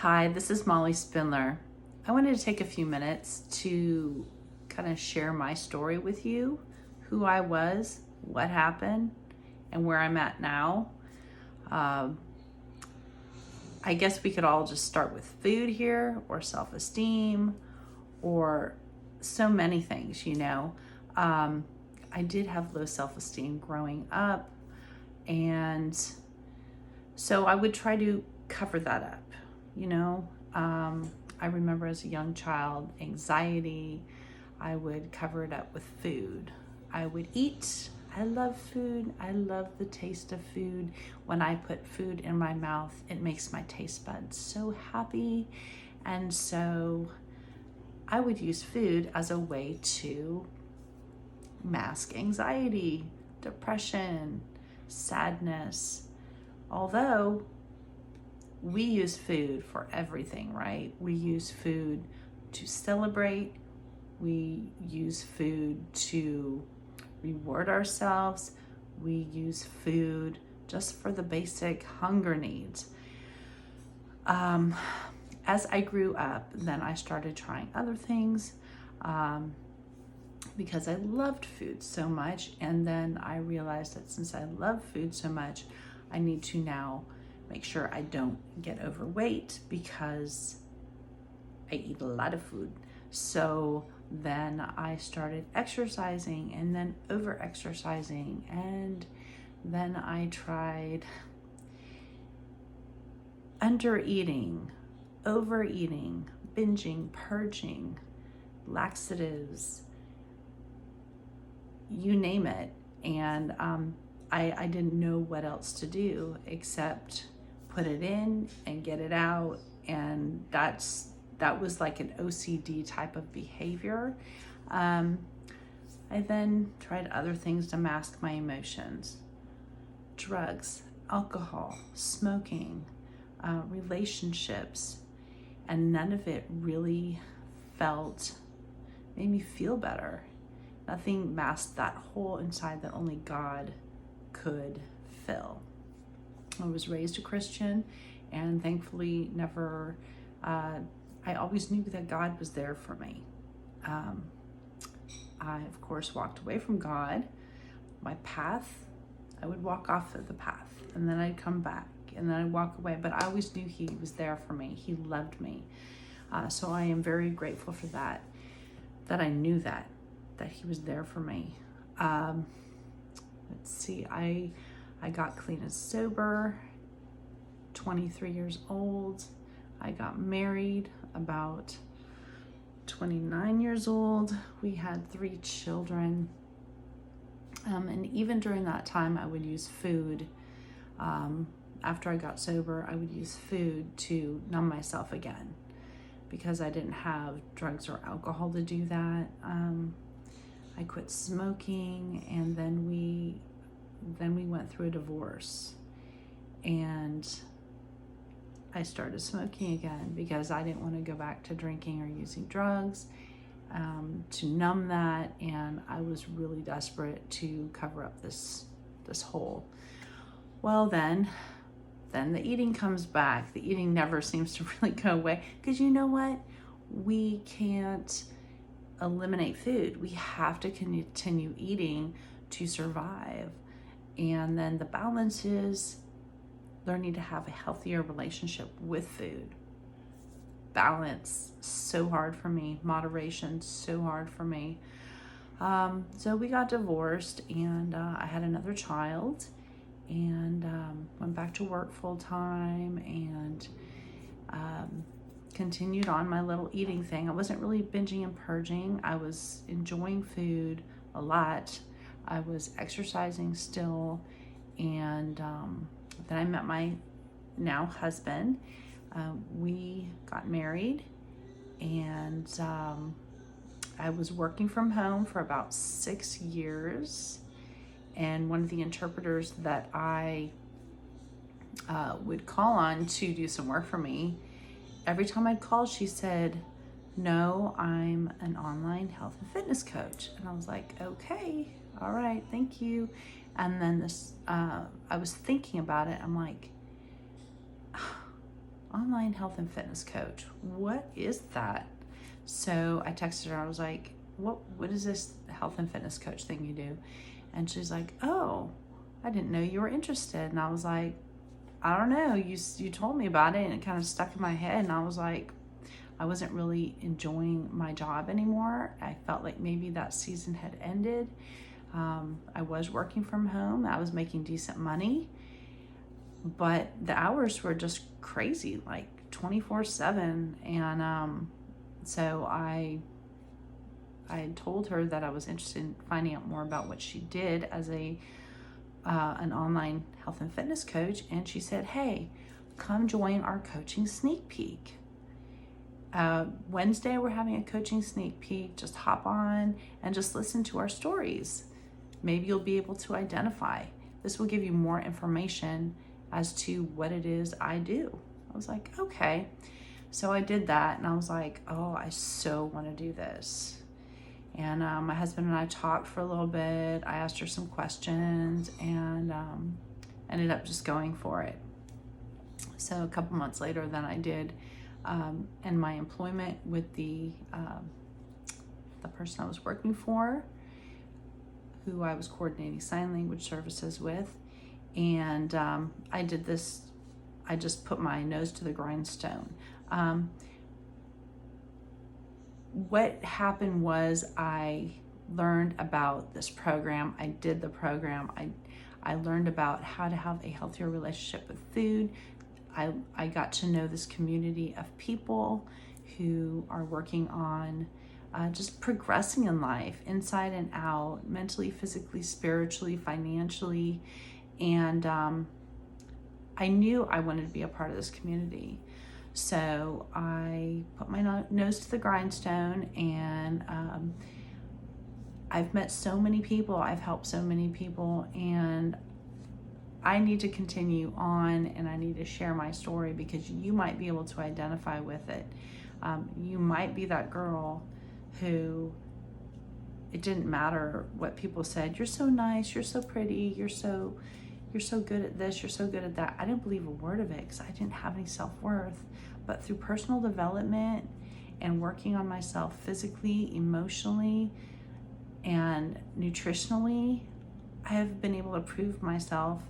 Hi, this is Molly Spindler. I wanted to take a few minutes to kind of share my story with you, who I was, what happened, and where I'm at now. Um, I guess we could all just start with food here, or self-esteem, or so many things. Um, I did have low self-esteem growing up, and so I would try to cover that up, you know. I remember as a young child, anxiety, I would cover it up with food. I would eat. I love food. I love the taste of food. When I put food in my mouth, it makes my taste buds so happy. And so I would use food as a way to mask anxiety, depression, sadness. Although we use food for everything, right? We use food to celebrate. We use food to reward ourselves. We use food just for the basic hunger needs. As I grew up, then I started trying other things because I loved food so much. And then I realized that since I love food so much, I need to now make sure I don't get overweight because I eat a lot of food. So then I started exercising and then over exercising, and then I tried under eating, overeating, binging, purging, laxatives, you name it. And I didn't know what else to do except put it in and get it out. And that was like an OCD type of behavior. I then tried other things to mask my emotions: drugs, alcohol, smoking, relationships, and none of it really made me feel better. Nothing masked that hole inside that only God could fill. I was raised a Christian, and thankfully never, I always knew that God was there for me. I, of course, walked away from God. My path, I would walk off of the path, and then I'd come back, and then I'd walk away, but I always knew He was there for me. He loved me. So I am very grateful for that I knew that He was there for me. Let's see, I got clean and sober, 23 years old. I got married about 29 years old. We had 3 children. And even during that time, I would use food. After I got sober, I would use food to numb myself again because I didn't have drugs or alcohol to do that. I quit smoking, and then we went through a divorce, and I started smoking again because I didn't want to go back to drinking or using drugs to numb that, and I was really desperate to cover up this hole. Well, then the eating comes back. The eating never seems to really go away because you know what? We can't eliminate food. We have to continue eating to survive. And then the balance is learning to have a healthier relationship with food. Balance, so hard for me. Moderation, so hard for me. So we got divorced, and I had another child, and went back to work full time, and continued on my little eating thing. I wasn't really binging and purging. I was enjoying food a lot. I was exercising still, and then I met my now husband. We got married, and I was working from home for about 6 years, and one of the interpreters that I would call on to do some work for me, every time I'd call, she said, "No, I'm an online health and fitness coach." And I was like, okay, all right, thank you. And then I was thinking about it. I'm like, online health and fitness coach. What is that? So I texted her. I was like, what is this health and fitness coach thing you do? And she's like, oh, I didn't know you were interested. And I was like, I don't know. You told me about it, and it kind of stuck in my head. And I was like, I wasn't really enjoying my job anymore. I felt like maybe that season had ended. I was working from home. I was making decent money, but the hours were just crazy, like 24/7. And so I had told her that I was interested in finding out more about what she did as an online health and fitness coach. And she said, hey, come join our coaching sneak peek. Wednesday, we're having a coaching sneak peek. Just hop on and just listen to our stories. Maybe you'll be able to identify. This will give you more information as to what it is I do. I was like, okay. So I did that, and I was like, oh, I so want to do this. And my husband and I talked for a little bit. I asked her some questions, and ended up just going for it. So a couple months later than I did in my employment with the person I was working for, who I was coordinating sign language services with. And I did this, I just put my nose to the grindstone. What happened was I learned about this program. I did the program. I learned about how to have a healthier relationship with food. I got to know this community of people who are working on just progressing in life, inside and out, mentally, physically, spiritually, financially. And I knew I wanted to be a part of this community. So I put my nose to the grindstone, and I've met so many people, I've helped so many people, and I need to continue on, and I need to share my story because you might be able to identify with it. You might be that girl who it didn't matter what people said. You're so nice, you're so pretty, you're so good at this, you're so good at that. I didn't believe a word of it because I didn't have any self-worth. But through personal development and working on myself physically, emotionally, and nutritionally, I have been able to prove myself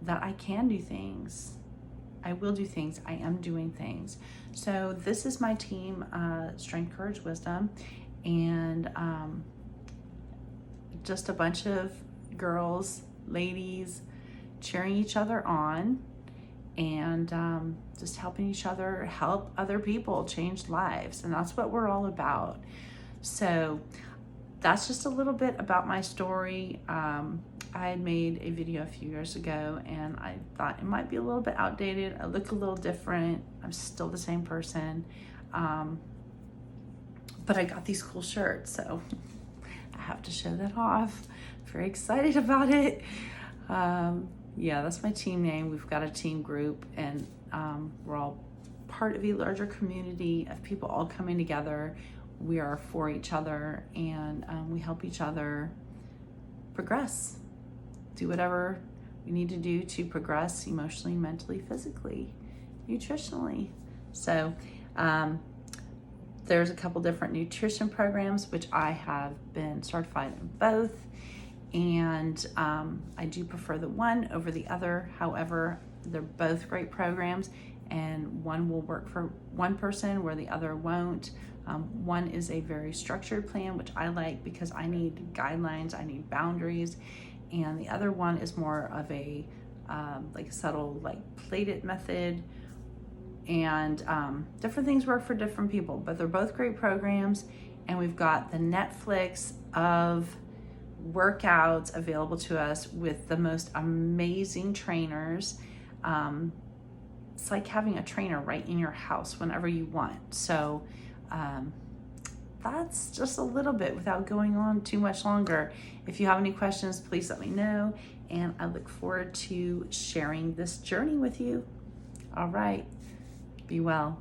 that I can do things. I will do things. I am doing things. So this is my team, Strength, Courage, Wisdom, and just a bunch of girls, ladies, cheering each other on, and just helping each other help other people change lives. And that's what we're all about. So that's just a little bit about my story. I had made a video a few years ago, and I thought it might be a little bit outdated. I look a little different. I'm still the same person. But I got these cool shirts, so I have to show that off. Very excited about it. Yeah, that's my team name. We've got a team group, and we're all part of a larger community of people all coming together. We are for each other, and we help each other progress. Do whatever we need to do to progress emotionally, mentally, physically, nutritionally. So there's a couple different nutrition programs, which I have been certified in both. And I do prefer the one over the other. However, they're both great programs, and one will work for one person where the other won't. One is a very structured plan, which I like because I need guidelines, I need boundaries, and the other one is more of a like a subtle, like plated method, and different things work for different people, but they're both great programs. And we've got the Netflix of workouts available to us with the most amazing trainers. It's like having a trainer right in your house whenever you want. So that's just a little bit without going on too much longer. If you have any questions, please let me know, and I look forward to sharing this journey with you. All right, be well.